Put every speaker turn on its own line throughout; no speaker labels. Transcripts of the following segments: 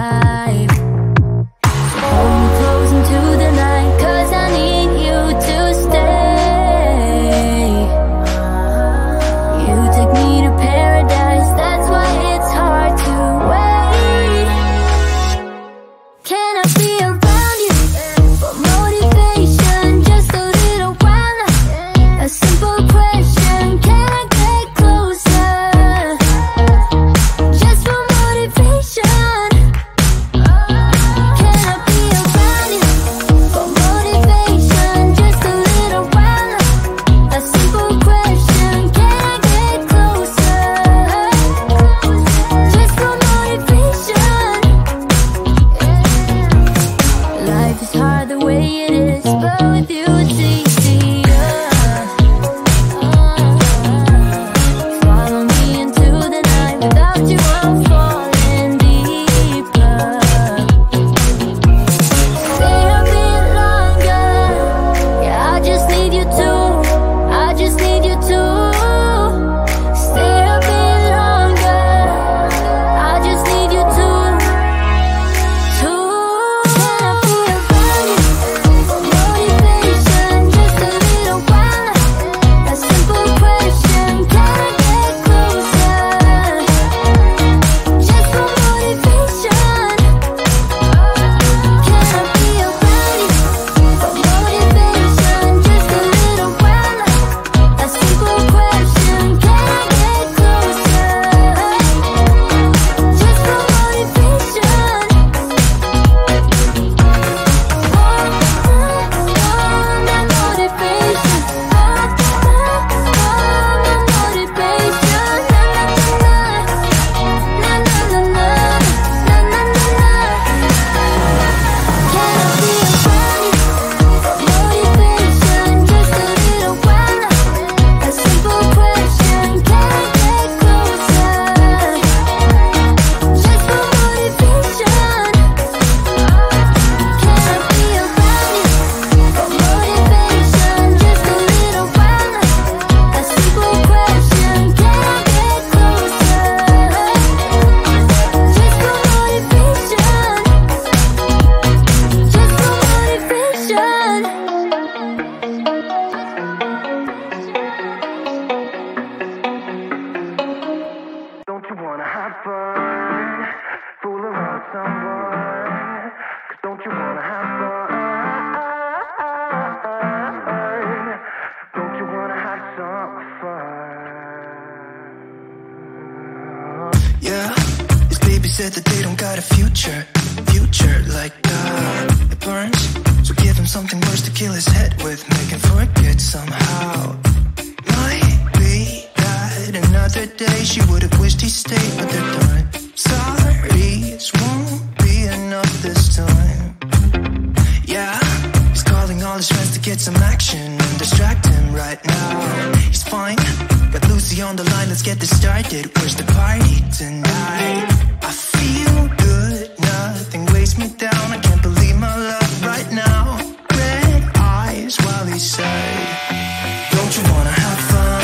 life. So hold me close into the night, 'cause I need you to stay. You take me to paradise, that's why it's hard to wait. Can I be around you for motivation, just a little while? A simple question, can I get closer? Just for motivation. Can I be around you for motivation, just a little while? A simple question, can I get closer? Just for motivation. Life is hard the way it is, but with you it's easier. Follow me into the night, without you I'm falling deeper. Stay a bit longer, yeah, I just need you to, I just need you to. Stay a bit longer, I just need you to. Can I be around you for motivation, just a little while? A simple question, can I get closer? Just for motivation. Can I be around you for motivation, just a little while? A simple question, can I get closer? Just for motivation.
Don't you wanna have fun? Fool around with someone? 'Cause don't you wanna have fun? Don't you wanna have some fun?
Yeah, these babies said that they don't got a future like it burns. So give him something worse to kill his head with, make him forget somehow. Might be that another day she would have wished he stayed, but they're done. Sorries won't be enough this time. Yeah, he's calling all his friends to get some action and distract him right now. He's fine, got Lucy on the line, let's get this started. Where's the party tonight? I feel good, nothing weighs me down. I can't believe my luck right now. Red eyes while he said, don't you wanna have fun?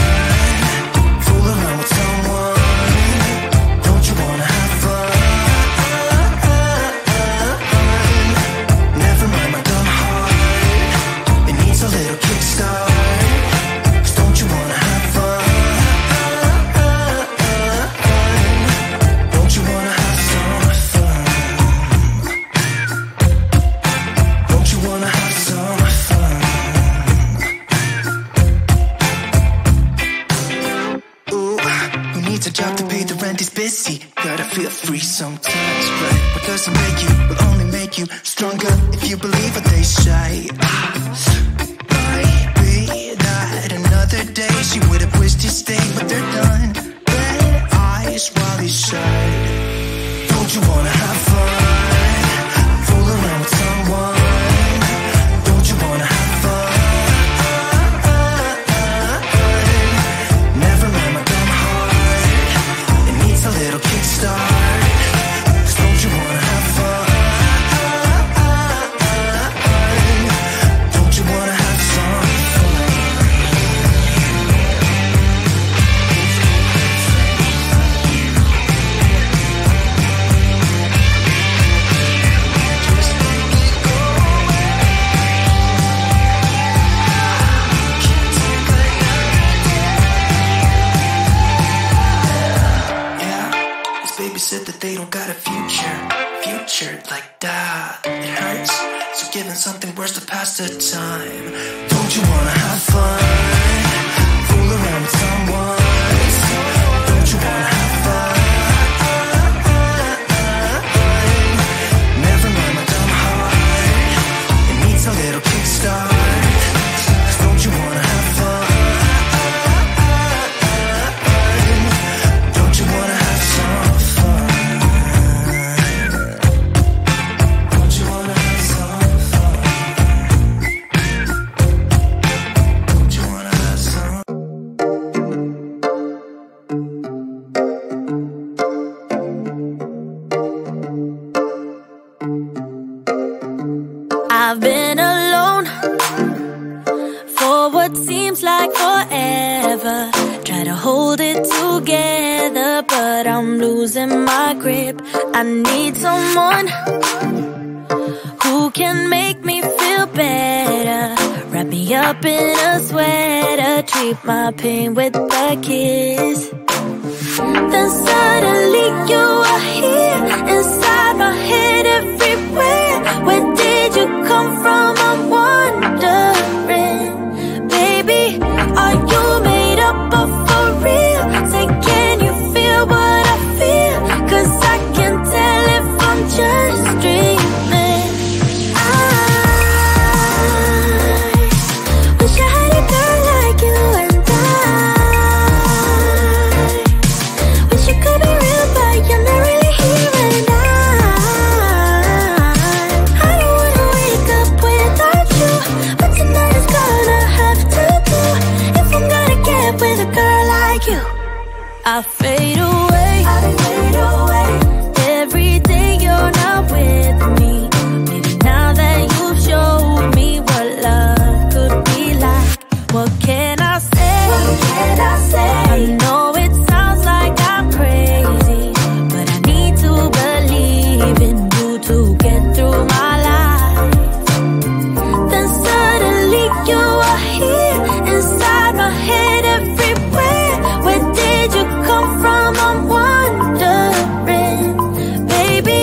Fool around with someone? Don't you wanna have fun? Never mind my dumb heart, it needs a little kickstart. 'Cause don't you wanna have fun? Don't you wanna have some fun? Don't you wanna have some fun? Ooh, who needs a job to pay the rent? He's busy. Gotta feel free sometimes, right? What doesn't make you will only make you stronger if you believe what they say. Might be that another day she would have wished he stayed, but they're done. Red eyes while he said, don't you wanna have fun? Fool around with someone? Don't you wanna have fun? Never mind my dumb heart, it needs a little kickstart. 'Cause don't you wanna have fun? Don't you wanna have some fun? future like that. It hurts, so give him something worse to pass the time. Don't you wanna have fun? Fool around with someone. Don't you wanna have fun? Never mind my dumb heart. It needs a little kickstart. 'Cause don't you wanna have fun? Don't you wanna have some fun? Don't you wanna have some fun? Don't you wanna have some?
I've been alone for what seems like forever. Try to hold it together, but I'm losing my grip. I need someone who can make me feel better. Wrap me up in a sweater, treat my pain with a kiss. Then suddenly you are here, inside my head everywhere. Where did you come from? I'm wondering. Baby, are you made up of for real? Say, can you feel what I feel? 'Cause I can tell if I'm just dreaming. I wish I had a girl like you, and I wish you could be real, but you're not really here. And I don't wanna wake up without you, but tonight is gonna have to do if I'm gonna get with a girl like you. I fade away, every day you're not with me. Maybe now that you've showed me what love could be like, what can I say? I know it sounds like I'm crazy, but I need to believe in you to get through my life. Then suddenly you are here, inside my head everywhere. Where did you come from? I'm wondering. Baby,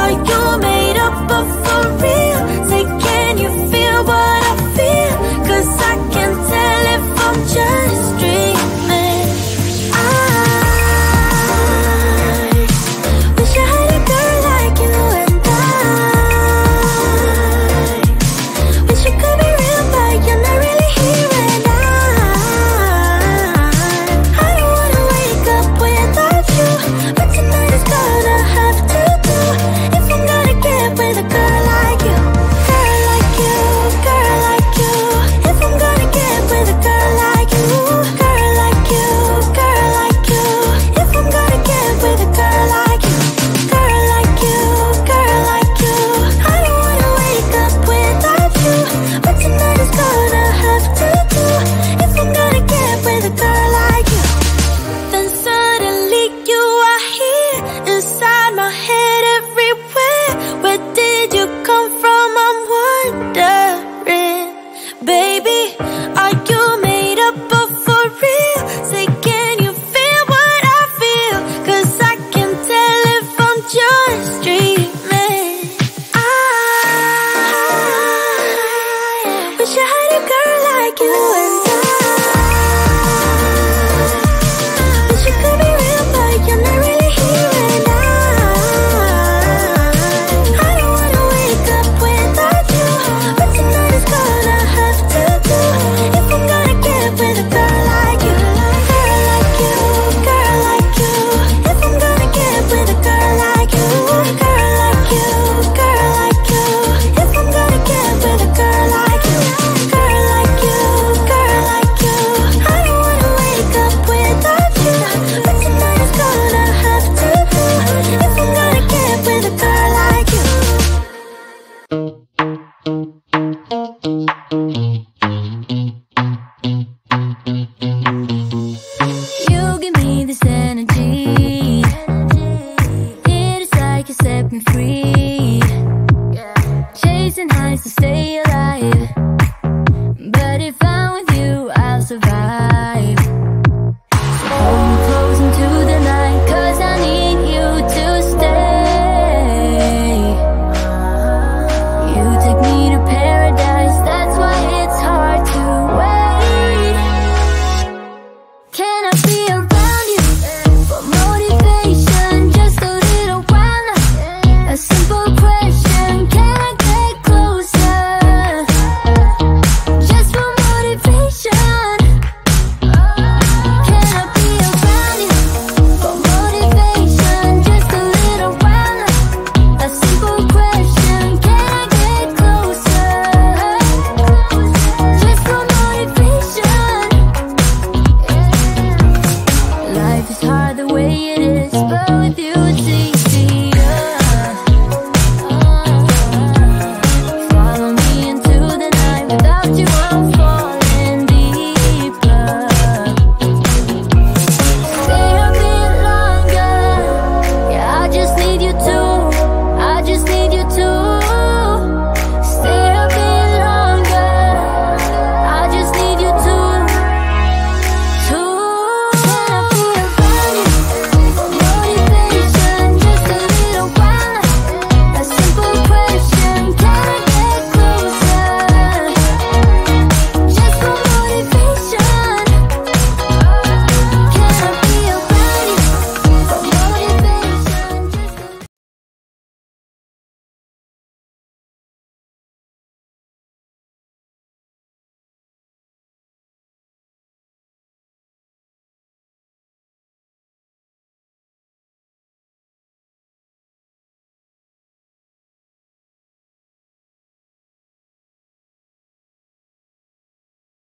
are you made up of for real? Say, can you feel what I feel? 'Cause I can tell if I'm just dreaming. I wish I had a girl like you, and I wish you could be real, but you're not really here. And I don't wanna wake up without you, but tonight is gonna have to do if I'm gonna get with a girl like you. Girl like you, girl like you. If I'm gonna get with a girl like you. Girl like you, girl like you. If I'm gonna get with a girl like you. Girl like you, girl like you. I don't wanna wake up without you, but tonight is gonna have to do if I'm gonna get with a girl like you. Then suddenly you are here, inside my head everywhere. Where did you come from? I'm wondering. Baby, are you made up of for real? Say, can you feel what I feel? 'Cause I can tell if I'm just dreaming. I wish I had a girl like you, and I wish you could be real, but you're not really here. And I don't wanna wake up without you, but tonight is gonna have to do if I'm gonna get with a girl like you. Girl like you, girl like you. If I'm gonna get with a girl like you. Girl like you, girl like you. If I'm gonna get with a girl like you. Girl like you, girl like you. I don't wanna wake up without you, but tonight is gonna have to do if I'm gonna get with a girl like you. You give me this energy. It is like you set me free. Chasing highs to stay alive.